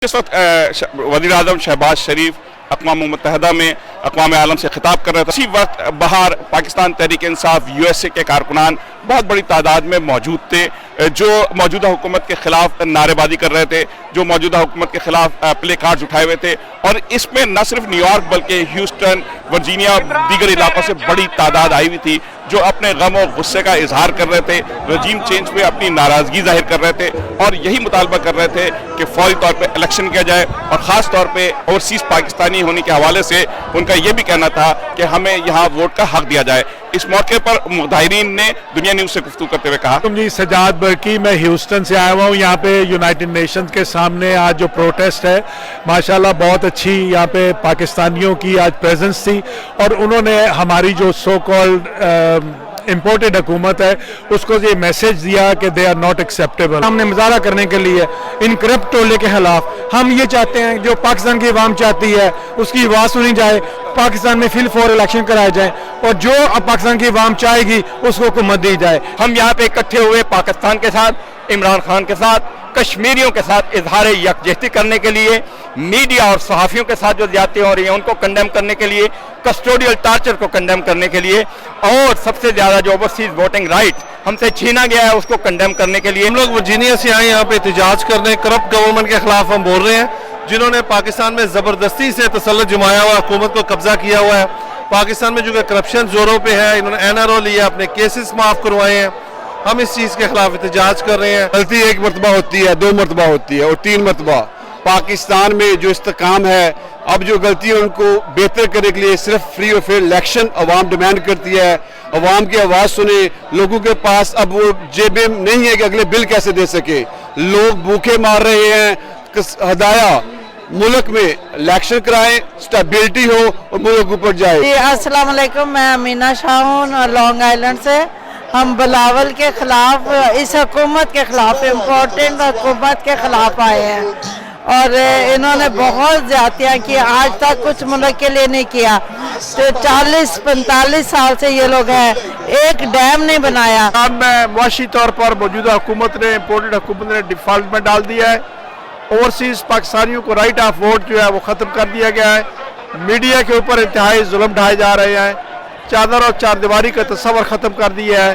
इस वक्त वज़ीर आज़म शहबाज शरीफ अक़वाम मुत्तहिदा में अक़वाम आलम से खिताब कर रहे थे। इसी वक्त बाहर पाकिस्तान तहरीक इंसाफ यूएसए के कारकुनान बहुत बड़ी तादाद में मौजूद थे, जो मौजूदा हुकूमत के खिलाफ नारेबाजी कर रहे थे, जो मौजूदा हुकूमत के खिलाफ प्ले कार्ड्स उठाए हुए थे। और इसमें न सिर्फ न्यूयॉर्क बल्कि ह्यूस्टन, वर्जीनिया, दीगर इलाकों से बड़ी तादाद आई हुई थी, जो अपने गम और गुस्से का इजहार कर रहे थे, रजीम चेंज पे अपनी नाराज़गी जाहिर कर रहे थे और यही मुतालबा कर रहे थे कि फौरी तौर पे इलेक्शन किया जाए। और ख़ास तौर पे ओवरसीज़ पाकिस्तानी होने के हवाले से उनका ये भी कहना था कि हमें यहाँ वोट का हक दिया जाए। इस मौके पर मुजाहिरीन ने दुनिया न्यूज़ से गुफ्तगू करते हुए कहा, जी सजाद बरकी, मैं ह्यूस्टन से आया हुआ हूँ। यहाँ पे यूनाइटेड नेशंस के सामने आज जो प्रोटेस्ट है, माशाल्लाह बहुत अच्छी यहाँ पे पाकिस्तानियों की आज प्रेजेंस थी और उन्होंने हमारी जो सो कॉल्ड इम्पोर्टेड हुकूमत है उसको ये मैसेज दिया कि दे आर नॉट एक्सेप्टेबल। हमने मुजाहरा करने के लिए इन करप्ट टोले के खिलाफ हम ये चाहते हैं जो पाकिस्तान की आवाम चाहती है उसकी आवाज़ सुनी जाए, पाकिस्तान में फिल फॉर इलेक्शन कराया जाए और जो अब पाकिस्तान की आवाम चाहेगी उसको हुकूमत दी जाए। हम यहाँ पे इकट्ठे हुए पाकिस्तान के साथ, इमरान खान के साथ, कश्मीरियों के साथ इजहार यकजहती करने के लिए, मीडिया और सहाफ़ियों के साथ जो ज्यादती हो रही है उनको कंडेम करने के लिए, कस्टोडियल टार्चर को कंडेम करने के लिए और सबसे ज़्यादा जो ओवरसीज वोटिंग राइट हमसे छीना गया है उसको कंडेम करने के लिए। हम लोग वर्जीनिया से आए यहाँ पे एहतजाज करने, करप्ट गवर्नमेंट के खिलाफ हम बोल रहे हैं, जिन्होंने पाकिस्तान में ज़बरदस्ती से तसल्लुत जमाया हुआ, हुकूमत को कब्जा किया हुआ है। पाकिस्तान में जो कि करप्शन जोरों पे है, इन्होंने NRO लिया, अपने केसेस माफ़ करवाए हैं। हम इस चीज़ के खिलाफ एहतजाज कर रहे हैं। गलती एक मरतबा होती है, 2 मरतबा होती है और 3 मरतबा। पाकिस्तान में जो इस्तेकाम है, अब जो गलती है उनको बेहतर करने के लिए सिर्फ फ्री और फेयर इलेक्शन अवाम डिमांड करती है। अवाम की आवाज़ सुने, लोगों के पास अब वो जेबें नहीं है कि अगले बिल कैसे दे सके। लोग भूखे मार रहे हैं। हदाया मुल्क में इलेक्शन कराएं, स्टेबिलिटी हो और मुल्क ऊपर जाए। जी अस्सलाम वालेकुम, मैं अमीना शाह हूँ लॉन्ग आइलैंड से। हम बिलावल के खिलाफ, इस हुकूमत के खिलाफ, इम्पोर्टेंट हुकूमत के खिलाफ आए हैं और इन्होंने बहुत ज्यादतियाँ की, आज तक कुछ मुल्क के लिए नहीं किया। तो 40-45 साल से ये लोग हैं, एक डैम नहीं बनाया। अब मुआशी तौर पर मौजूदा हुकूमत ने, इम्पोर्टेड हुकूमत ने डिफॉल्ट में डाल दिया है। ओवरसीज पाकिस्तानियों को राइट ऑफ वोट जो है वो ख़त्म कर दिया गया है। मीडिया के ऊपर इंतहाई जुल्म ढाए जा रहे हैं। चादर और चारदीवारी का तस्वर ख़त्म कर दिया है।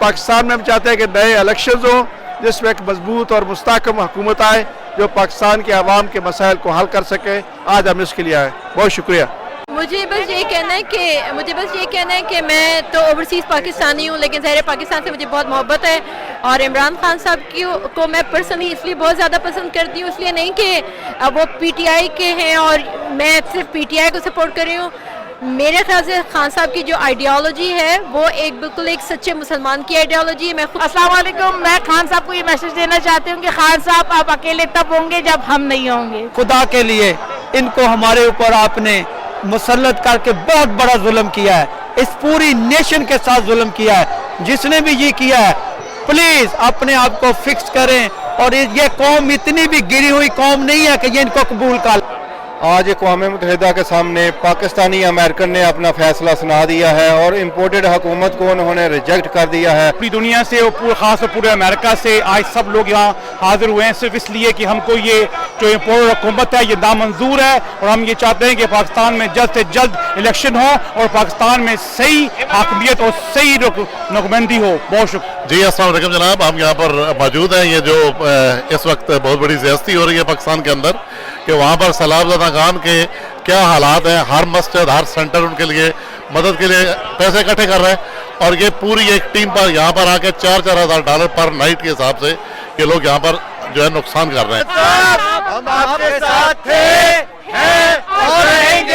पाकिस्तान में हम चाहते हैं कि नए इलेक्शन हो जिसमें एक मजबूत और मुस्तहकम हुकूमत आए जो पाकिस्तान के आवाम के मसाइल को हल कर सके। आज हम इसके लिए आए। बहुत शुक्रिया। मुझे बस ये कहना है कि मैं तो ओवरसीज़ पाकिस्तानी हूँ, लेकिन ज़ाहिर पाकिस्तान से मुझे बहुत मोहब्बत है और इमरान खान साहब को मैं पर्सनली इसलिए बहुत ज़्यादा पसंद करती हूँ, इसलिए नहीं कि वो PTI के हैं और मैं सिर्फ PTI को सपोर्ट कर रही हूँ। मेरे ख्याल से खान साहब की जो आइडियोलॉजी है वो बिल्कुल एक सच्चे मुसलमान की आइडियोलॉजी है। अस्सलाम वालेकुम, मैं खान साहब को ये मैसेज देना चाहती हूँ कि खान साहब आप अकेले तब होंगे जब हम नहीं होंगे। खुदा के लिए इनको हमारे ऊपर आपने मुसल्लत करके बहुत बड़ा जुल्म किया है, इस पूरी नेशन के साथ जुल्म किया है। जिसने भी ये किया है प्लीज अपने आप को फिक्स करें और ये कौम इतनी भी गिरी हुई कौम नहीं है कि ये इनको कबूल कर। आज अक़वाम मुत्तहिदा के सामने पाकिस्तानी अमेरिकन ने अपना फैसला सुना दिया है और इम्पोर्टेड हुकूमत को उन्होंने रिजेक्ट कर दिया है। पूरी दुनिया से और ख़ास तौर पूरे अमेरिका से आज सब लोग यहाँ हाजिर हुए हैं सिर्फ इसलिए कि हमको ये जो इम्पोर्टेड हुकूमत है ये नामंजूर है और हम ये चाहते हैं कि पाकिस्तान में जल्द से जल्द इलेक्शन हो और पाकिस्तान में सही हाकमियत और सही नुमाइंदगी हो। बहुत शुक्रिया। जी अस्सलाम वालेकुम जनाब, हम यहाँ पर मौजूद हैं। ये जो इस वक्त बहुत बड़ी ज़्यादती हो रही है पाकिस्तान के अंदर कि वहाँ पर सलाबज़दा खान के क्या हालात हैं, हर मस्जिद, हर सेंटर उनके लिए मदद के लिए पैसे इकट्ठे कर रहे हैं और ये पूरी एक टीम पर यहाँ पर आके $4,000 पर नाइट के हिसाब से ये लोग यहाँ पर जो है नुकसान कर रहे हैं। हम आपके साथ थे, हैं और रहेंगे।